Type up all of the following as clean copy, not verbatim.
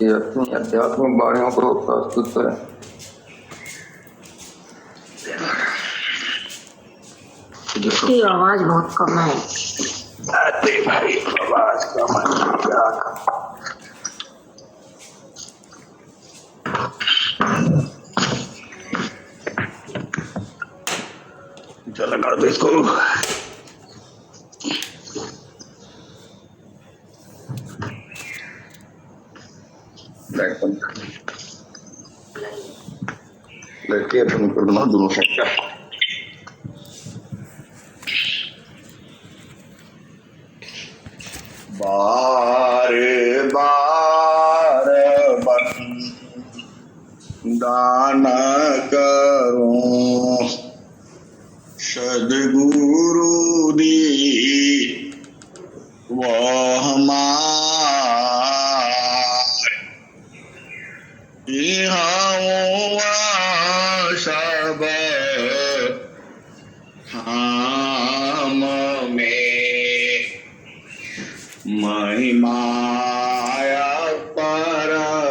ये अपनी आध्यात्मिक वाणियों को प्रस्तुत करें। इसकी आवाज बहुत कम है। अरे भाई आवाज कम है क्या? चलो कर दो इसको। लड़के अपन कर दो दोनों सकता। बार बार दान करो सदगुरु दी वो हमारे सब हम में महिमाया परम्पार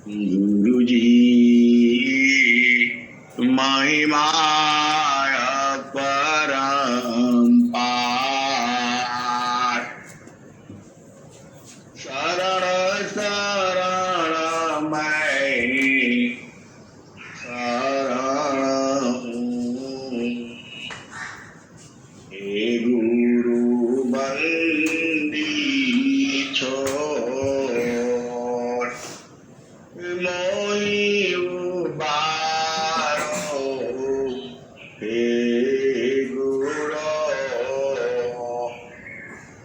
गुरु जी महिमाया परम्पार शरण शरण मैं शरण हूँ हे गुरु बंदी छोड़ मोहि उबारो हे गुरु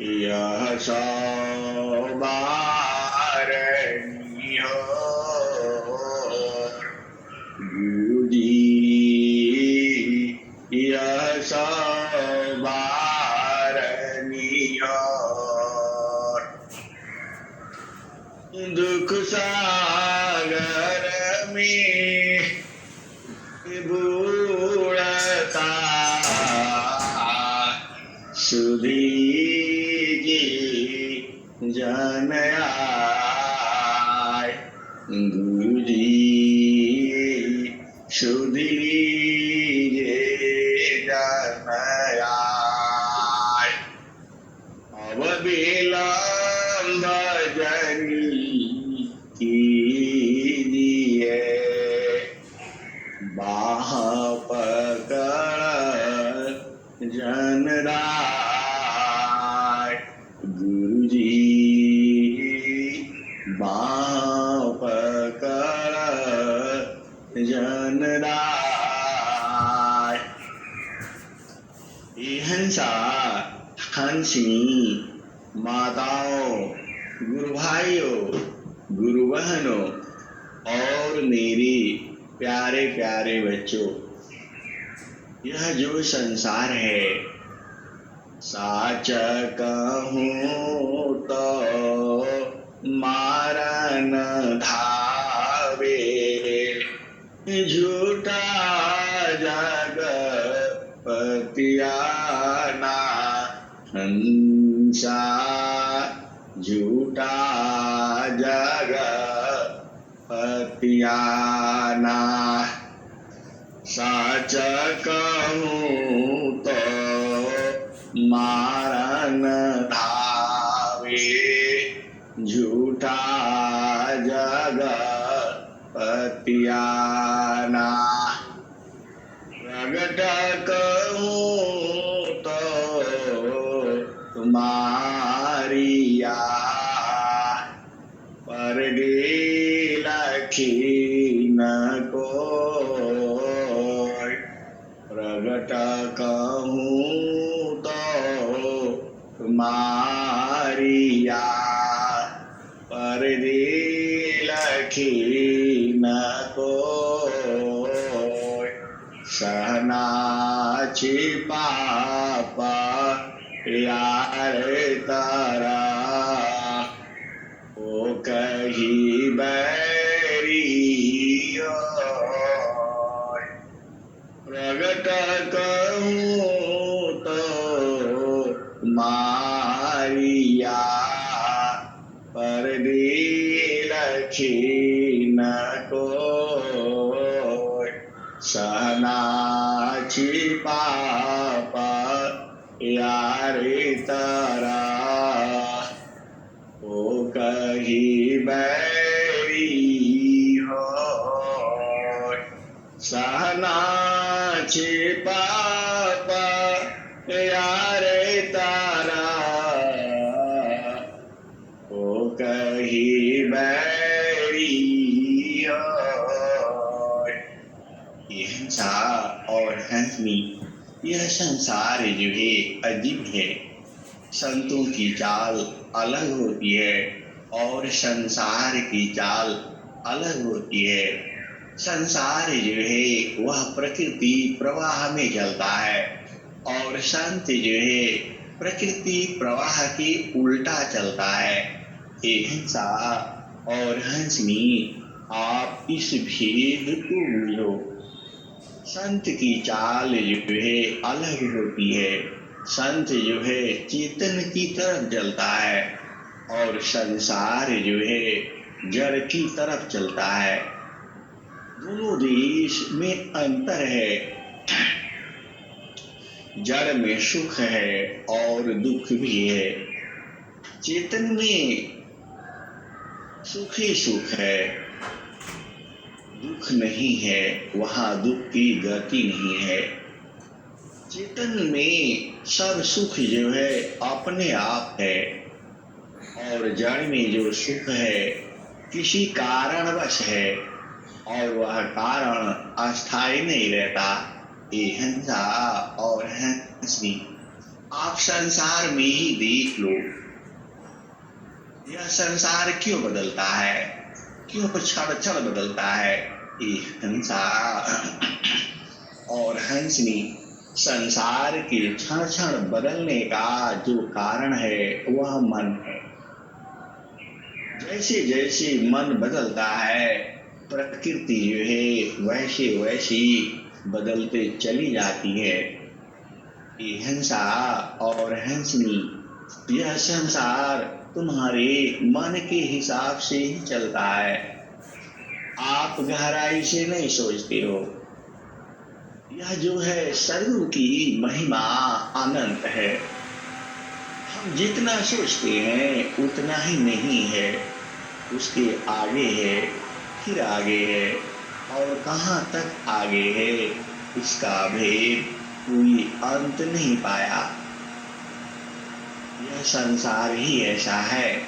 यह सवारनियो गुरु जी यह सवारनियो दुख सागर में बूढ़ता सुधी जन आय गुरु जी सुधी जन आय अब विलम्ब जनी कीजिए बाह पकड़ जन राय गुरु जी बाह पकड़ जन राय हंसा हंसिनी माताओं गुरु भाइयों गुरु बहनों और मेरे प्यारे प्यारे बच्चों, यह जो संसार है साच कहूँ तो मारन धावे झूठा जग पतियाना हंसा झूठा जग पतियाना साच कहूँ तो मारन धावे झूठा जग पतियाना प्रगट कहूँ तो तुम्हारिया पर लखीन को प्रगट कहूँ तो तुम्हारिया पर लखीन को सहना छिपापा यार तारा ओ कही बैरियो प्रगट कहूँ तो मारिया पर लखी न को सहनाची पाप यारे तारा ओ कही बैरी हो सहनाची पाप यारे तारा ओ कही बैरी हो। ये हिंसा और हंसनी यह संसार जो है अजीब है। संतों की चाल अलग होती है और संसार की चाल अलग होती है। संसार जो है वह प्रकृति प्रवाह में चलता है और संत जो है प्रकृति प्रवाह के उल्टा चलता है। ये हिंसा और हंसनी आप इस भेद को बुझो। संत की चाल जो है अलग होती है। संत जो है चेतन की तरफ चलता है और संसार जो है जड़ की तरफ चलता है। दोनों देश में अंतर है। जड़ में सुख है और दुख भी है। चेतन में सुख ही सुख है, दुख नहीं है। वहाँ दुख की गति नहीं है। चेतन में सब सुख जो है अपने आप है और जड़ में जो सुख है किसी कारणवश है और वह कारण अस्थायी नहीं रहता। ये हिंसा और हंसनी आप संसार में ही देख लो। यह संसार क्यों बदलता है, क्यों क्षण क्षण बदलता है। ये हिंसा और हंसनी संसार के क्षण क्षण बदलने का जो कारण है वह मन है। जैसे जैसे मन बदलता है प्रकृति जो है वैसे वैसी बदलते चली जाती है। ये हिंसा और हंसनी यह संसार तुम्हारे मन के हिसाब से ही चलता है। आप गहराई से नहीं सोचते हो। यह जो है सदगुरु की महिमा अनंत है। हम जितना सोचते हैं उतना ही नहीं है, उसके आगे है, फिर आगे है और कहाँ तक आगे है इसका भेद कोई अंत नहीं पाया। यह संसार ही ऐसा है।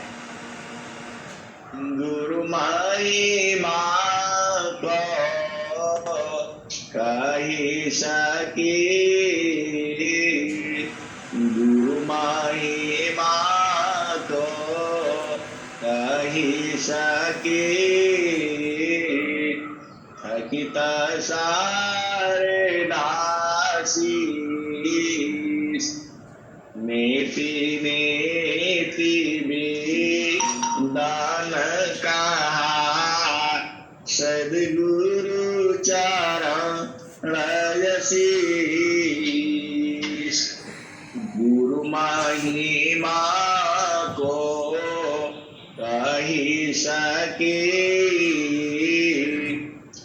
गुरु माई माँ को कही सके, गुरु माई माँ को कही सके, थकित सारे दासीस नेति नेति दान कहा सद्गुरु चरण शीस। गुरु महिमा को कही सके,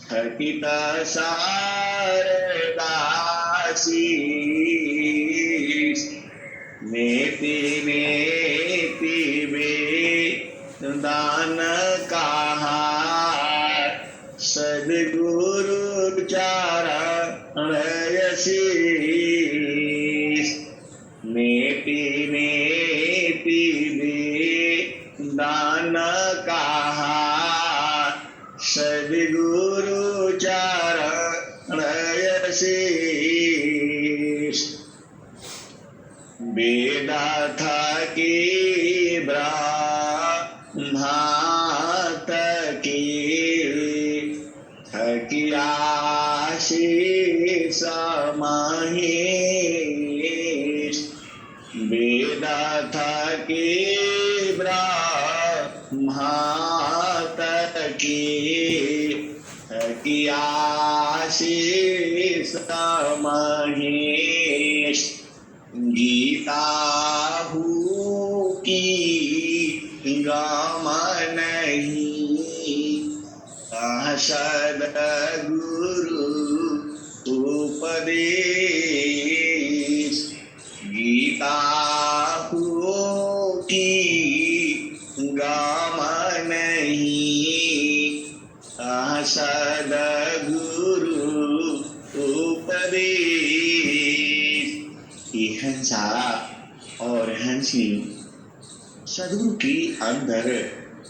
थकित सारदासीस नेति नेति दान कहा सद्गुरु चरण शीस। नेति नेति दान कहा सद्गुरु चरण शीस। वेद थकी ब्रह्मात की थकिया शीस महेश। वेद थकी ब्रह्मात की थकिया शीस महेश। गीता की गाम नहीं कहाँ सद्गुरु उपदेश गीता की गाम नहीं कहाँ सद्गुरु उपदेश। ये हंसा और हंसनी सदगुरु के अंदर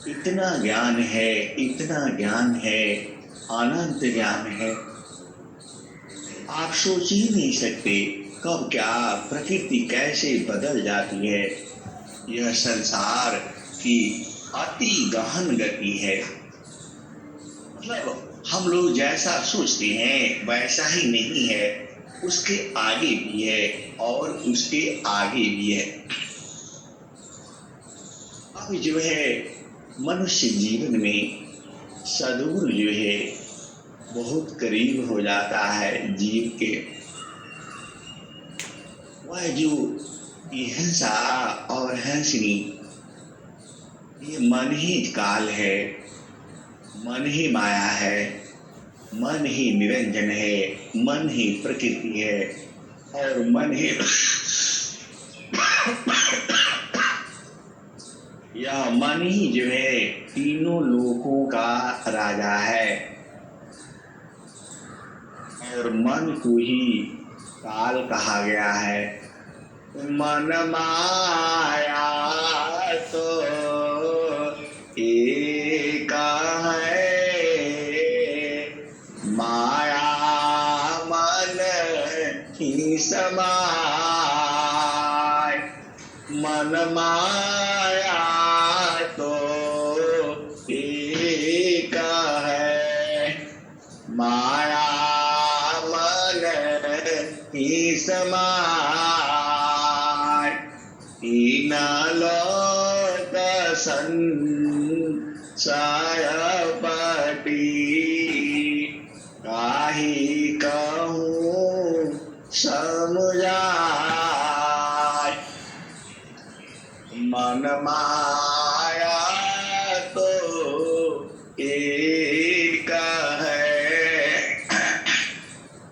इतना ज्ञान है, इतना ज्ञान है, अनंत ज्ञान है, आप सोच ही नहीं सकते कब क्या प्रकृति कैसे बदल जाती है। यह संसार की अति गहन गति है। मतलब हम लोग जैसा सोचते हैं वैसा ही नहीं है, उसके आगे भी है और उसके आगे भी है। अब जो है मनुष्य जीवन में सद्गुरु जो है बहुत करीब हो जाता है जीव के। वह जो ये हंसा और हंसनी ये मन ही काल है, मन ही माया है, मन ही निरंजन है, मन ही प्रकृति है और मन ही यह मन ही जो है तीनों लोकों का राजा है और मन को ही काल कहा गया है। मन माया तो एक है, माया मन ही समाय। मन माया तो एक है, माया मन ही समाय। तीन लोक संसार पटी काहि कहूँ समुझाय। मन माया तो एक है,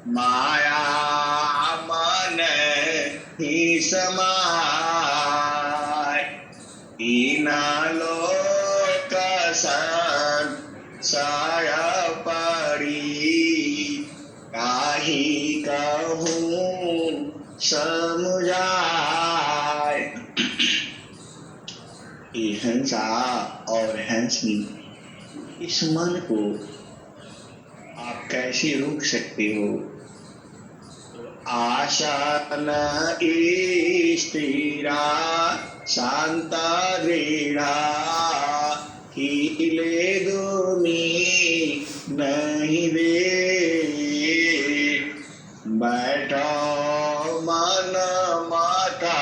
माया मन ही समाय। तीन लोक संसार पड़ी काहि कहूँ समुझाय। ये हंसा और हंसनी इस मन को आप कैसे रोक सकते हो? आशा न स्थिरा शांता दृढ़ा हिले दुमी नहीं दे। बैठो मन माथा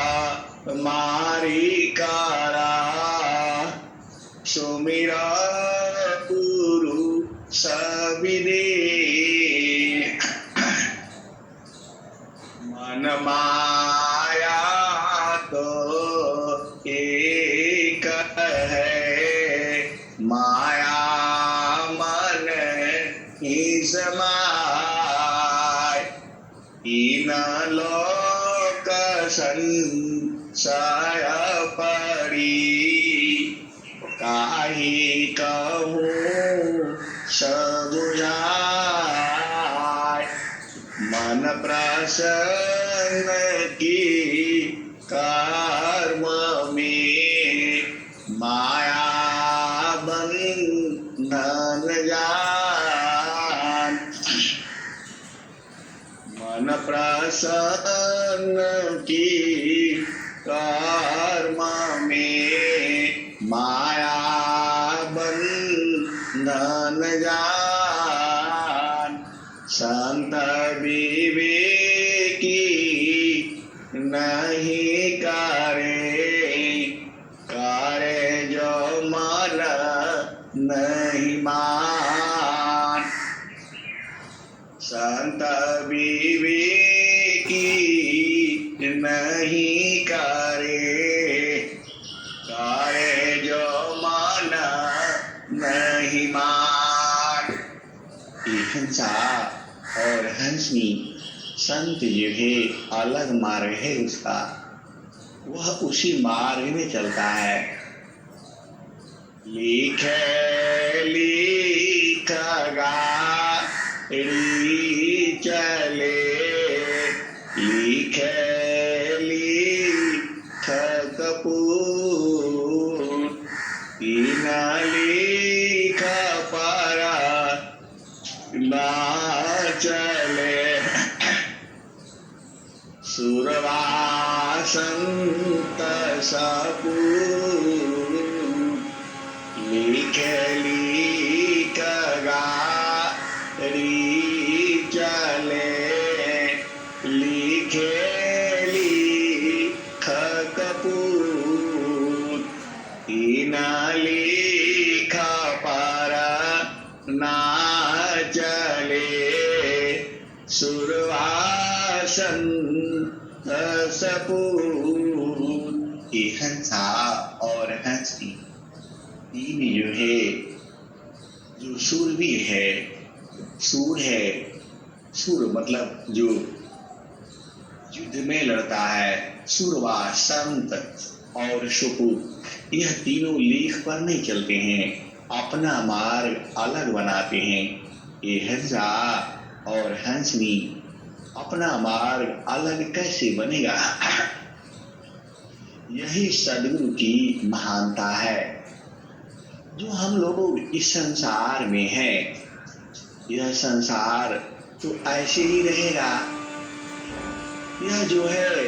मारी कारा सुमिरा गुरु सविदे। मन माया तो एक है, माया मन ही समाय। तीन लोक संसार पड़ी काहि कहूँ समुझाय। मन प्रसन्न की कर्म में माया बंधन जान। मन प्रसन्न की कर्म में माया बंधन जान। संत विवेकी नहीं करे जो मन नहीं मान। संत विवेकी नहीं करे जो हंसा और हंसनी संत जो है अलग मार्ग है उसका, वह उसी मार्ग में चलता है। लिखे लिखगा चले, लिखे लिख कपूर, ना लिख पारा ना चले, सुरवा संत सपूर, लिखे लिखगा चले, लिखे लिख कपूर, ना लिख पारा ना चले, सुरवासन सपूर। ये हंसा और हंसनी तीन जो है, जो शूरवीर है, सूर है, सूर मतलब जो युद्ध में लड़ता है, सूरवा संत और शुकुर, यह तीनों लीख पर नहीं चलते हैं, अपना मार्ग अलग बनाते हैं। ये हंसा और हंसनी अपना मार्ग अलग कैसे बनेगा? यही सद्गुरु की महानता है। जो हम लोग इस संसार में हैं, यह संसार तो ऐसे ही रहेगा। यह जो है,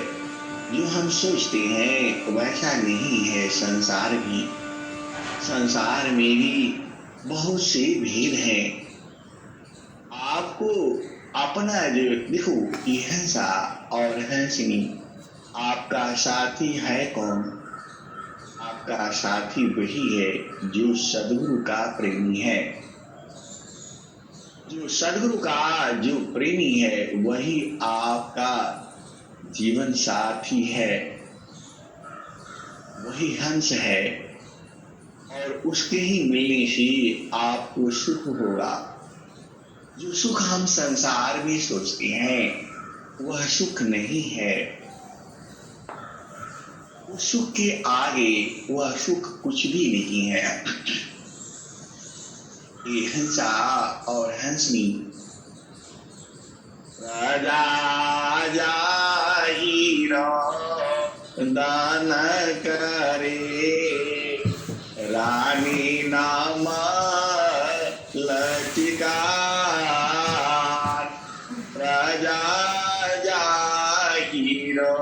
जो हम सोचते हैं वैसा नहीं है। संसार में भी बहुत से भेद हैं। आपको अपना जो देखो, ये हंसा और हंसनी, आपका साथी है कौन? आपका साथी वही है जो सद्गुरु का प्रेमी है। जो सद्गुरु का जो प्रेमी है वही आपका जीवन साथी है, वही हंस है, और उसके ही मिलने से आपको सुख होगा। जो सुख हम संसार में सोचते हैं वह सुख नहीं है। उस सुख के आगे वह सुख कुछ भी नहीं है। ये हंसा और हंसनी राजा हीरो दान करे, रानी नाम लचिका, राजा हीरो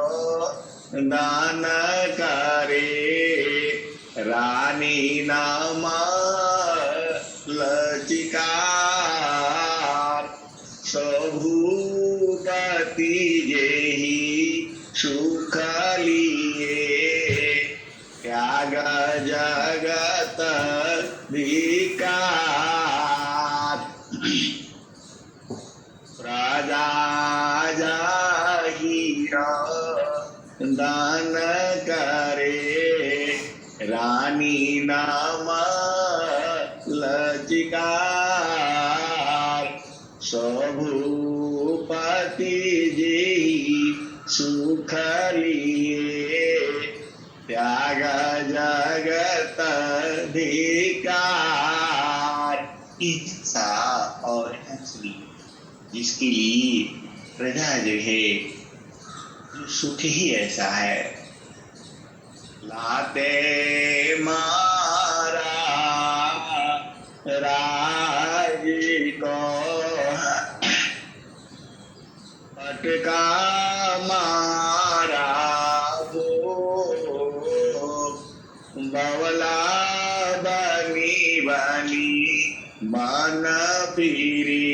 दान करे, रानी नाम लचिकार, सभूपति जेहि सुख लिए, त्याग जगत धिकार, राजा हीरो दान करे, रानी नाम लचिकार, सभूपति जेहि सुख लिए, त्याग जगत धिकार। हंसा और हंसनी जिसके लिए प्रजा जो है, जो सुख ही ऐसा है। लाते मारा राज को, पटका मारा हो, बवला बनी बनी मन फिरी,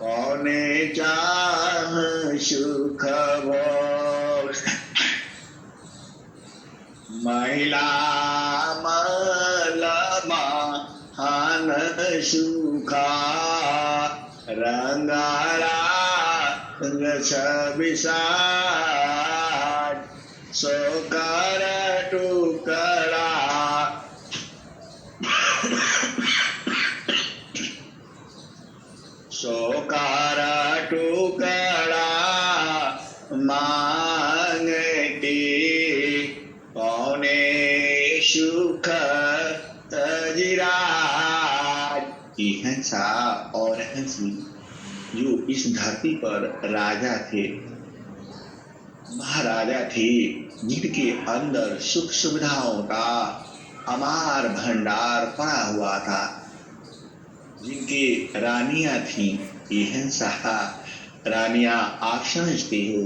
कौने चाह सुख भोग, महिला मलमा हान सुखा, रंगारा विषाद, सोकर टुकड़ा, कौने सुख तजिराज। ये हंसा और हंसी जो इस धरती पर राजा थे, महाराजा थे, जिनके अंदर सुख सुविधाओं का अमार भंडार पड़ा हुआ था, जिनके रानियां थी, ये हंसा रानियां आप समझते हो,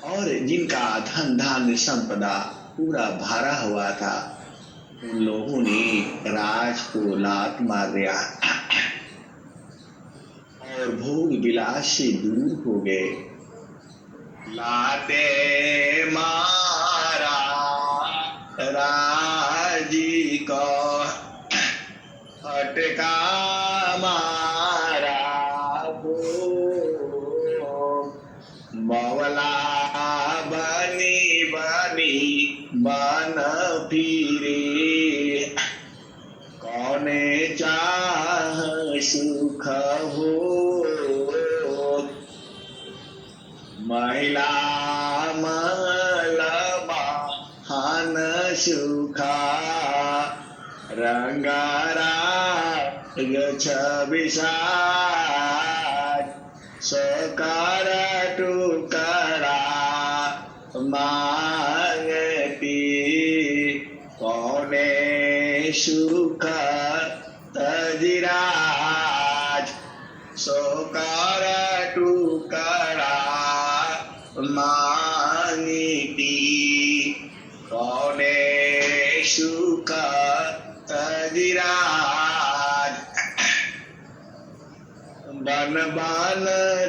और जिनका धन धान्य संपदा पूरा भरा हुआ था, उन लोगों ने राज को लात मार दिया और भोग विलास से दूर हो गए। लाते मारा राजी को फटका मारा मवला बनी बनी बन फिरे। कौने चाह सुख हो महिला मलबा हन सुखा। रंगारा गछ विषाद सकार टुकड़ा मांगती। कौने सुख तजिराज सकार टुकड़ा मांगती। कौने सुख तजिराज बन बन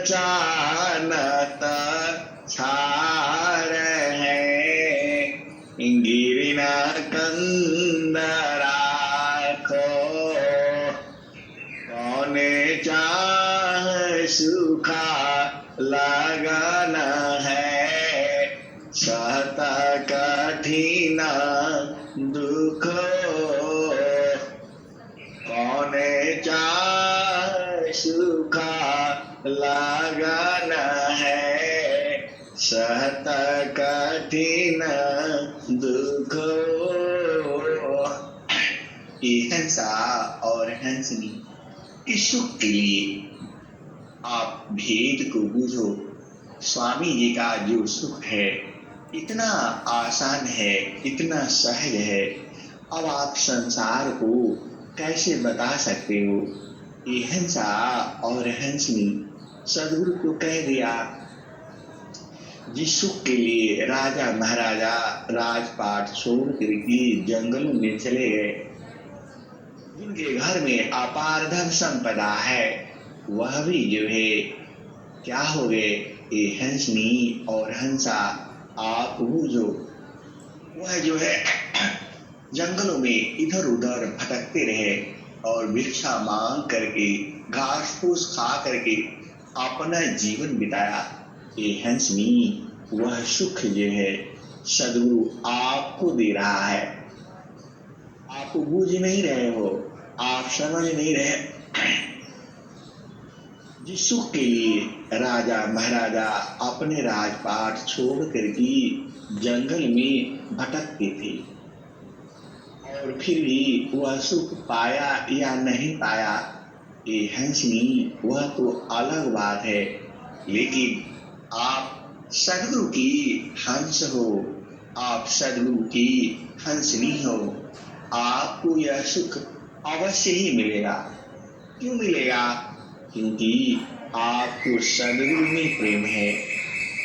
चानत छार है गिरिना कंद राखो। कौने चाह सुखा लगन है सहत कठिन दुख। कौने चाह सुखा लगन है सहत कठिन दुख। ये हंसा और हंसनी इस सुख के लिए आप भेद को बूझो। स्वामी जी का जो सुख है इतना आसान है, इतना सहज है, अब आप संसार को कैसे बता सकते हो। ये हंसा और हंसनी सदगुरु को कह दिया। जिस सुख के लिए राजा महाराजा राजपाट छोड़ करके जंगलों में चले गए, जिनके घर में अपार धन संपदा है, वह भी जो है क्या हो गए। ये हंसनी और हंसा आप बूझो, वह जो है जंगलों में इधर उधर भटकते रहे और भिक्षा मांग करके घास फूस खा करके अपना जीवन बिताया। ये हंसनी वह सुख जो है सदगुरु आपको दे रहा है। आप बूझ नहीं रहे हो, आप समझ नहीं रहे। जिस सुख के लिए राजा महाराजा अपने राजपाट छोड़ करके जंगल में भटकते थे, और फिर भी वह सुख पाया या नहीं पाया, ये हंसनी वह तो अलग बात है। लेकिन आप सदगुरु की हंस हो, आप सदगुरु की हंसनी हो, आपको यह सुख अवश्य ही मिलेगा। क्यों मिलेगा? क्योंकि आपको सदगुरु में प्रेम है,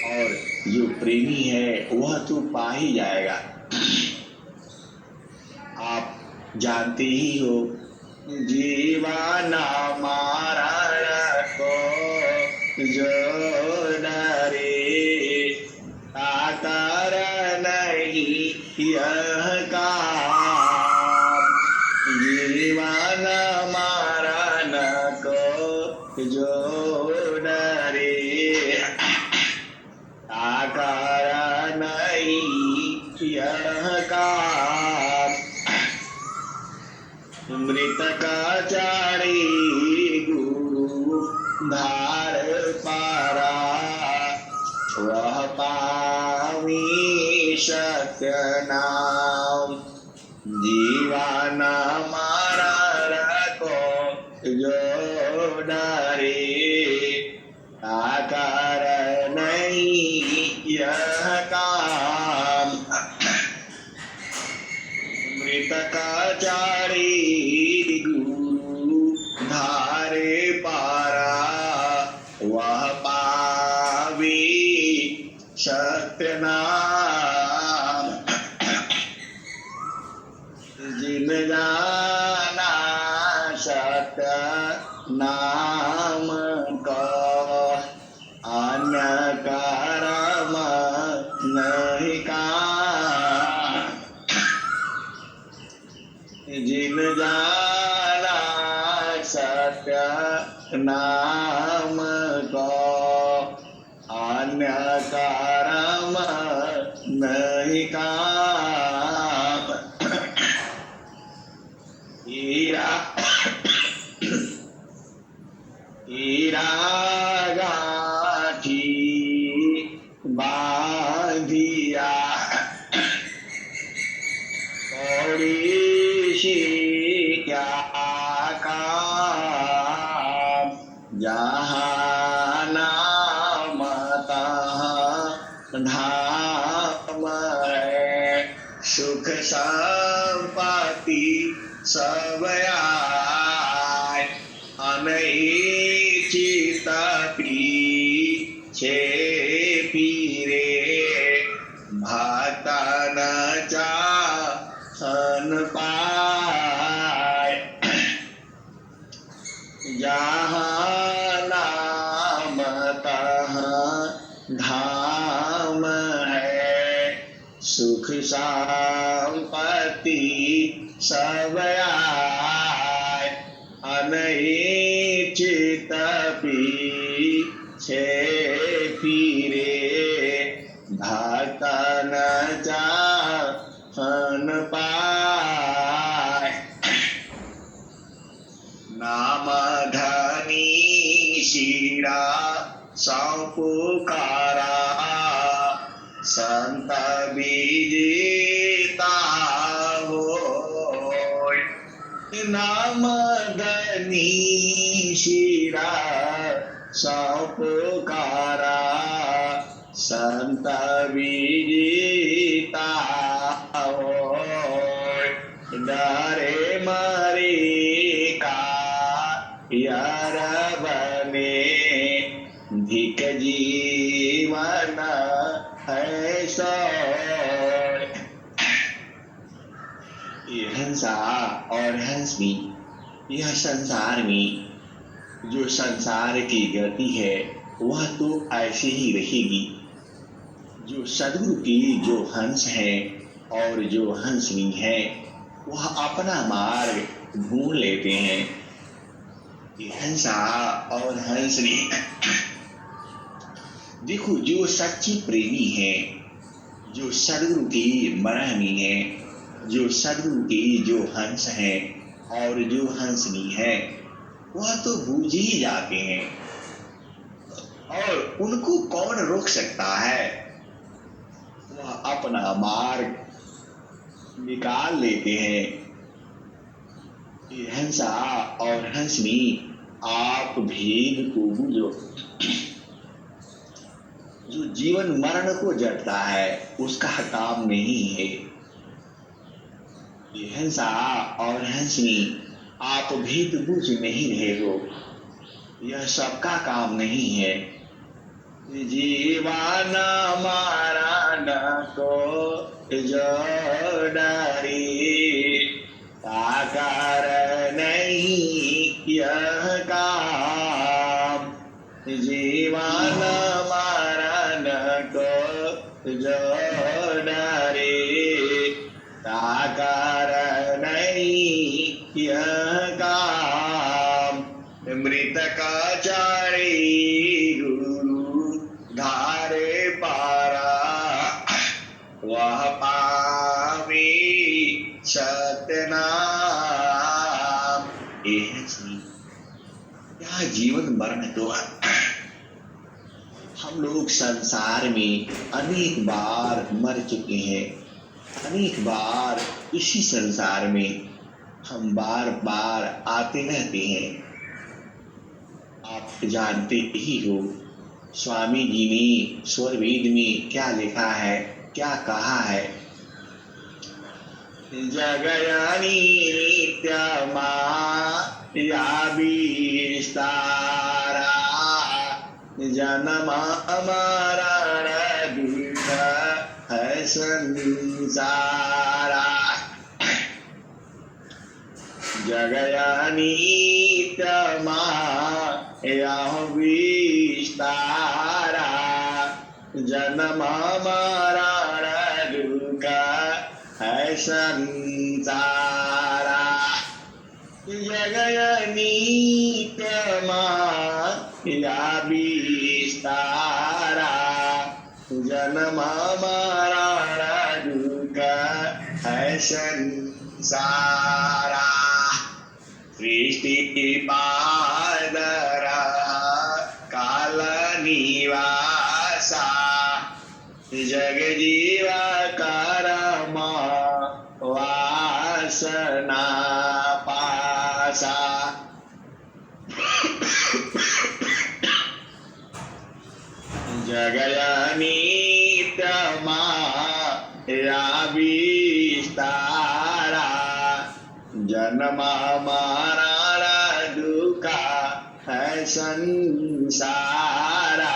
और जो प्रेमी है वह तो पा ही जाएगा। आप जानते ही हो, जीवाना मारण को जो डरे आकार नहीं यह काम। जीवाना मारण को जो डरे आकार नहीं यह काम। मृतक चारी गुरु धार पारा वह पावी सत्यनारायण। जीवाना मारा रखो जो डरे, आकार नहीं यह काम। मृतकाचारी गुरु धारे पारा, वह पावी सत्य नाम। जिन जाना सत्य नाम का, अन्य कर्म नहीं काम। जिन जाना सत्य नाम को, अन्य कर्म नहीं काम। हीरा गाठी बांधिया, थोड़ी सी क्या काम। जहाँ नाम तहाँ धाम है, सुख संपत्ति सब आए। अनैचित पीछे फिरे, भक्त न चाहन पाए। जहाँ नाम तहाँ धाम है, सुख संपत्ति सब आए। अनैचित पीछे फिरे, भक्त न चाहन पाए। नाम धनी शिरा सौ पुकारा, संत विजेता होय। नाम धनी शिरा सौ पुकारा, संत विजेता होय। डरे मरे का यार बने, धिक जीवन है सोय। ये हंसा और हंसनी, यह संसार में जो संसार की गति है वह तो ऐसे ही रहेगी। जो सदगुरु की जो हंस है और जो हंसनी है वह अपना मार्ग ढूंढ लेते हैं। ये हंसा और हंसनी, देखो जो सच्ची प्रेमी है, जो सदगुरु की मरहमी है, जो सदगुरु की जो हंस है और जो हंसनी है वह तो बूझ ही जाते हैं और उनको कौन रोक सकता है। वह अपना मार्ग निकाल लेते हैं। ये हंसा और हंसनी आप भेद को बूझो। जो जीवन मरण को जड़ता है उसका काम नहीं है। ये हंसा और हंसनी आप भेद बूझ नहीं रहे हो, यह सबका काम नहीं है। जीवन मरण को जो डरे, साकार नहीं यह काम। जीवन मरण को जो डरे, साकार नहीं यह काम। मृतकाचारी गुरु धारे पारा, वह पावे सत्य नाम। यह जीवन मरण तो हम लोग संसार में अनेक बार मर चुके हैं, अनेक बार इसी संसार में हम बार बार आते रहते हैं। आप जानते ही हो स्वामी जी ने स्वरवेद में क्या लिखा है, क्या कहा है। जगयानी नित्यमा या विस्तारा जन्म मरण दुख है संसारा। जगयानी नित्यमा या विस्तारा जन्म मरण दुख है संसारा। जगयानी नित्यमा या विस्तारा जन्म मरण दुख है संसारा। सृष्टि पादर काल निवासा जग जीवा कर्म वासना पासा। जगयानी नित्यमा या विस्तारा जन्म मरण दुख है संसारा।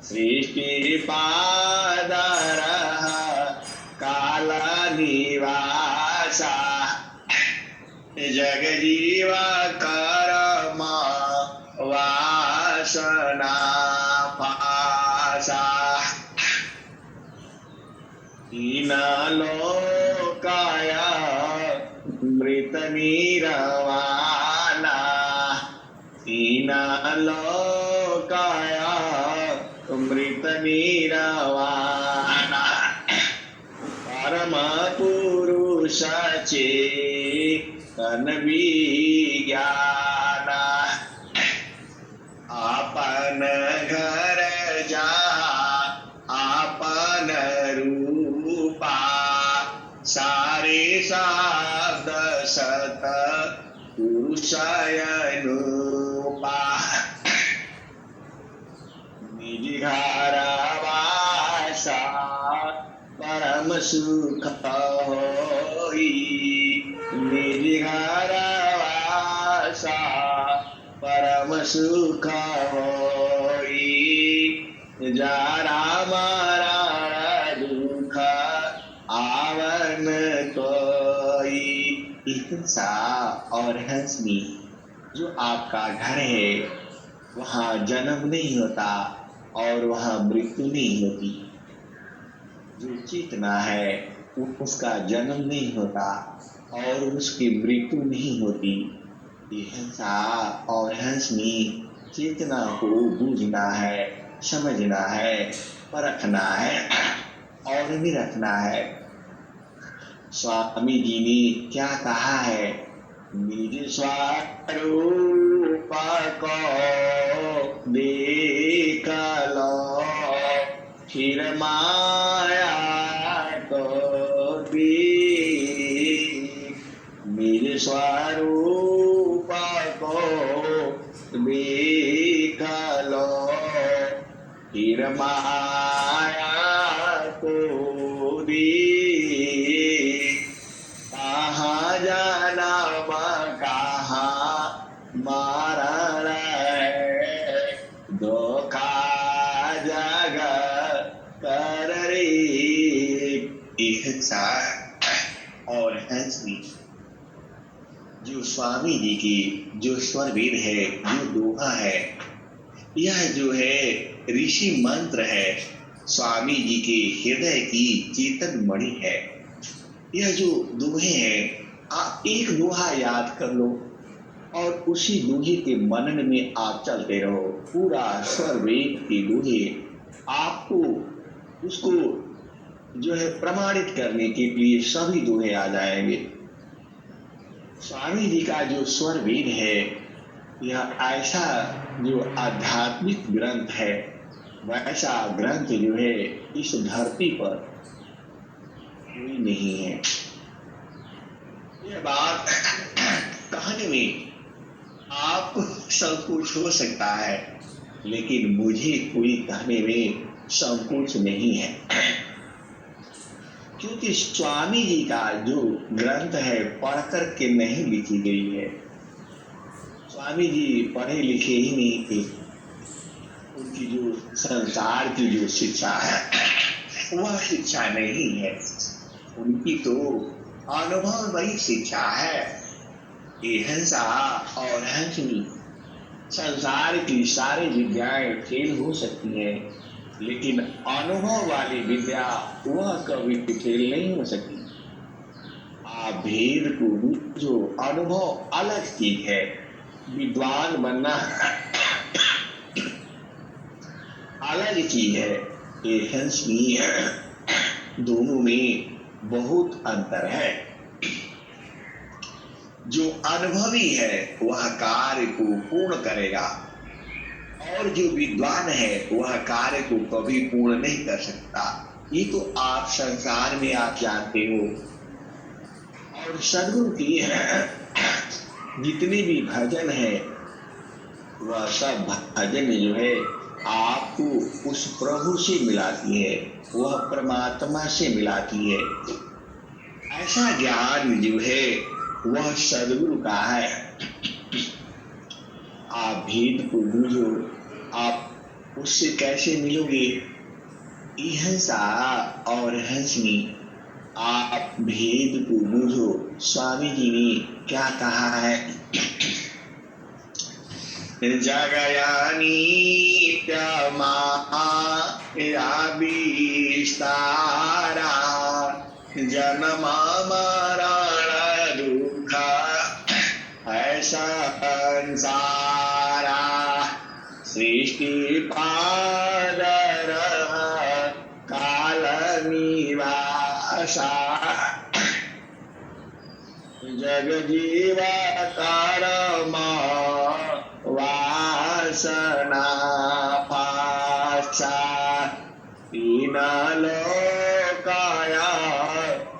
सृष्टि पादर काल निवासा जग जीवा कर्म वासना पासा। हीन लोकाय मृत निरवाना हीन लोकाय मृत निरवाना। परम पुरुष चेतन विज्ञाना आपन घर जहाँ आपन रूपा सारे शब्द सत पुरुषयनुपा। निज घर वासा परम सुख होई निज घर वासा परम सुख होई। जरा मरण दुख आवन कोई। हिंसा और हंसनी जो आपका घर है वहाँ जन्म नहीं होता और वहाँ मृत्यु नहीं होती। जो चेतना है उसका जन्म नहीं होता और उसकी मृत्यु नहीं होती। ये हिंसा और हंसनी चेतना को बूझना है, समझना है, परखना है और निरखना है। स्वामी जी ने क्या कहा है, निज स्वरूप को देख लो फिर माया को देख। निज स्वरूप को देख लो फिर माया को देख। कहाँ जाना कहाँ मरण धोखा जग कर रे। हिंसा और हंसनी जो स्वामी जी की जो स्वरवेद है, जो दोहा है, यह जो है ऋषि मंत्र है, स्वामी जी के हृदय की चेतन मणि है। यह जो दोहे हैं, आप एक दोहा याद कर लो और उसी दोहे के मनन में आप चलते रहो। पूरा स्वरवेद के दोहे आपको उसको जो है प्रमाणित करने के लिए सभी दोहे आ जाएंगे। स्वामी जी का जो स्वरवेद है यह ऐसा जो आध्यात्मिक ग्रंथ है, वैसा ग्रंथ जो है इस धरती पर कोई नहीं है। यह बात कहने में आपको संकोच हो सकता है, लेकिन मुझे कोई कहने में संकोच नहीं है, क्योंकि स्वामी जी का जो ग्रंथ है पढ़कर के नहीं लिखी गई है। स्वामी जी पढ़े लिखे ही नहीं थे। उनकी जो संसार की जो शिक्षा है वह शिक्षा नहीं है, उनकी तो अनुभवमयी शिक्षा है। ये हंसा और हंसनी, संसार की सारी विद्याएं फेल हो सकती हैं, लेकिन अनुभव वाली विद्या वह कभी फेल नहीं हो सकती। आप भेद को जो अनुभव अलग चीज है, विद्वान बनना अलग चीज है। ये हंसनी दोनों में बहुत अंतर है। जो अनुभवी है वह कार्य को पूर्ण करेगा, और जो विद्वान है वह कार्य को कभी पूर्ण नहीं कर सकता। ये तो आप संसार में आप जानते हो। और सदगुरु की जितने भी भजन है वह सब भजन जो है आपको उस प्रभु से मिलाती है, वह परमात्मा से मिलाती है। ऐसा ज्ञान जो है वह सदगुरु का है। आप भेद को बूझो, आप उससे कैसे मिलोगे? हंसा और हंसनी, आप भेद को बूझो। स्वामी जी ने क्या कहा है? जगयानी विस्तारा जन्मा मरण दुख ऐसा संसारा सृष्टि पादर काल निवासा जग जीवा कारमा वासना पासा तीन लोकाया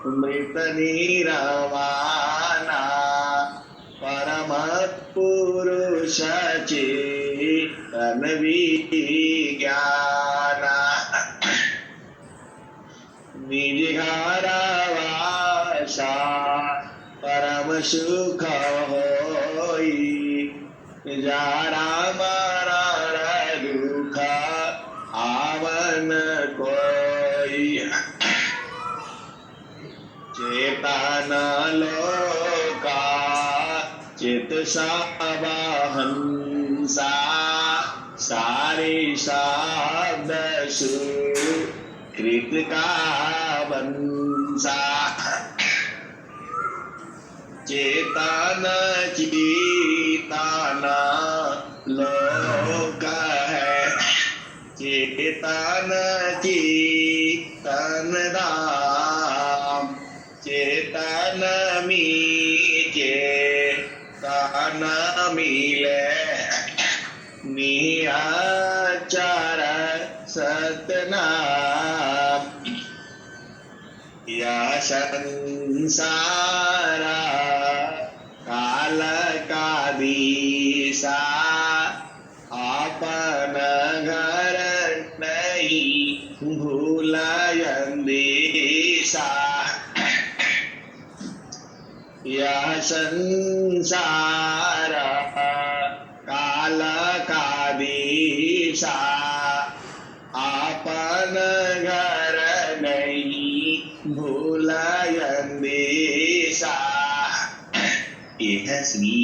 मृत निरवाना परम पुरुष चेतन विज्ञाना निज घर वासा परम सुख होई जारा मरण दुख आवन कोई चेतन लोका चित हंसा सारे शब्द सुकृत का वंसा चेतन चेतन लोक है चेतन चेतन धाम चेतन में चेतन मिले निराचार सतनाम या संसारा काल का दिशा आपन घर नहीं भूलयन दिशा यह संसार काल का दिशा आपन घर नहीं भूलयन दिशा। यह श्री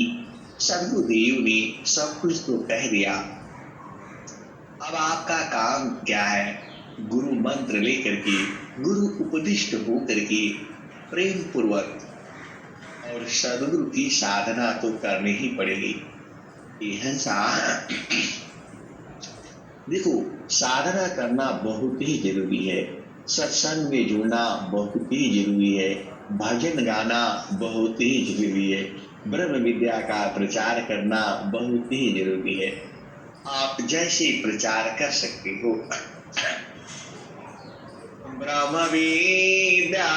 सदगुरुदेव ने सब कुछ तो कह दिया। अब आपका काम क्या है? गुरु मंत्र लेकर के, गुरु उपदिष्ट होकर के प्रेम पूर्वक और सदगुरु की साधना तो करनी ही पड़ेगी। देखो, साधना करना बहुत ही जरूरी है, सत्संग में जुड़ना बहुत ही जरूरी है, भजन गाना बहुत ही जरूरी है, ब्रह्म विद्या का प्रचार करना बहुत ही जरूरी है। आप जैसे प्रचार कर सकते हो। ब्रह्म विद्या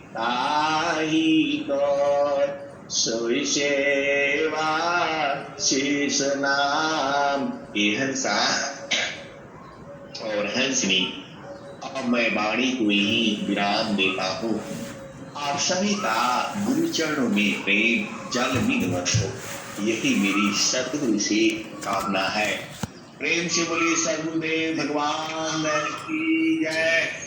ताही को सोई सेवा शीश नाम। ये हंसा और हंसनी, अब मैं वाणी को ही विराम देता हूँ। आप सभी का गुरु चरणों में प्रेम जल बिन वर्षो, यही मेरी सतगुरु से कामना है। प्रेम से बोलिए सद्गुरुदेव भगवान की जय।